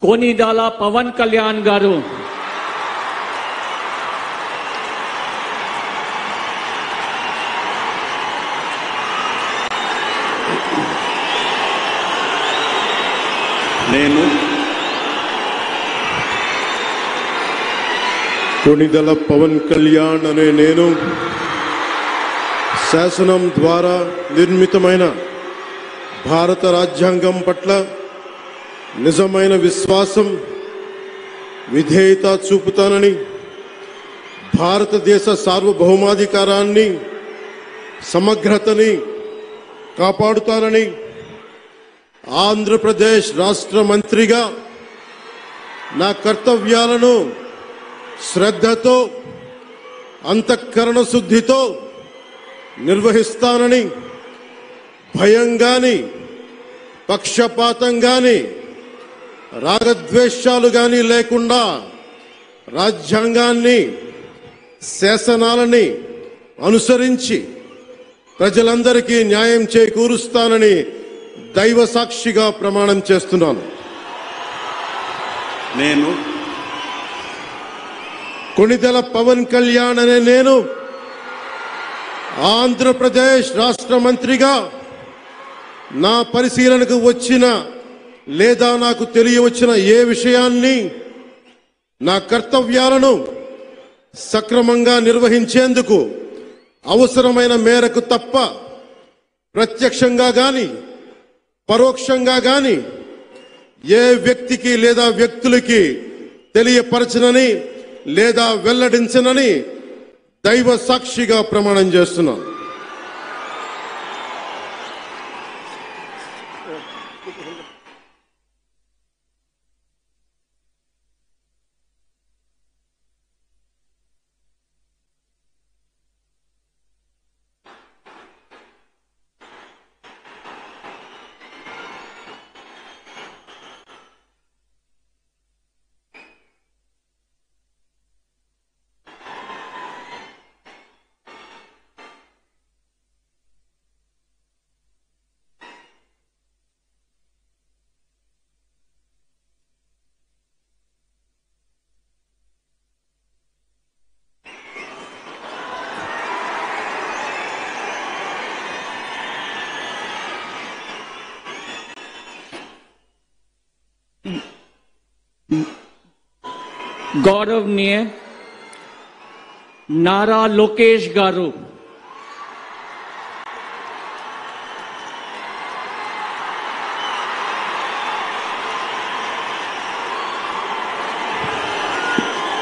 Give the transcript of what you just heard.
कोनिदाला पवन कल्याण गारू నేను కొనిదల పవన్ కళ్యాణ్ అనే నేను శాసనం ద్వారా నిర్మితమైన భారత రాజ్యాంగం పట్ల నిజమైన విశ్వాసం విధేయత చూపుతానని భారతదేశ సార్వభౌమాధికారాన్ని సమగ్రతని కాపాడుతానని ఆంధ్రప్రదేశ్ రాష్ట్ర మంత్రిగా నా కర్తవ్యాలను శ్రద్ధతో అంతఃకరణ శుద్ధితో నిర్వహిస్తానని భయం గాని పక్షపాతం గాని రాగద్వేషాలు గాని లేకుండా రాజ్యాంగాన్ని శాసనాలని అనుసరించి ప్రజలందరికీ న్యాయం చేకూరుస్తానని దైవ సాక్షిగా ప్రమాణం చేస్తున్నాను. నేను కొనిదెల పవన్ కళ్యాణ్ అనే నేను ఆంధ్రప్రదేశ్ రాష్ట్ర మంత్రిగా నా పరిశీలనకు వచ్చిన లేదా నాకు తెలియవచ్చిన ఏ విషయాన్ని నా కర్తవ్యాలను సక్రమంగా నిర్వహించేందుకు అవసరమైన మేరకు తప్ప ప్రత్యక్షంగా గాని పరోక్షంగా గాని ఏ వ్యక్తికి లేదా వ్యక్తులకి తెలియపరచనని లేదా వెల్లడించనని దైవ సాక్షిగా ప్రమాణం చేస్తున్నాను. गौरवनीय नारा लोकेश गारू।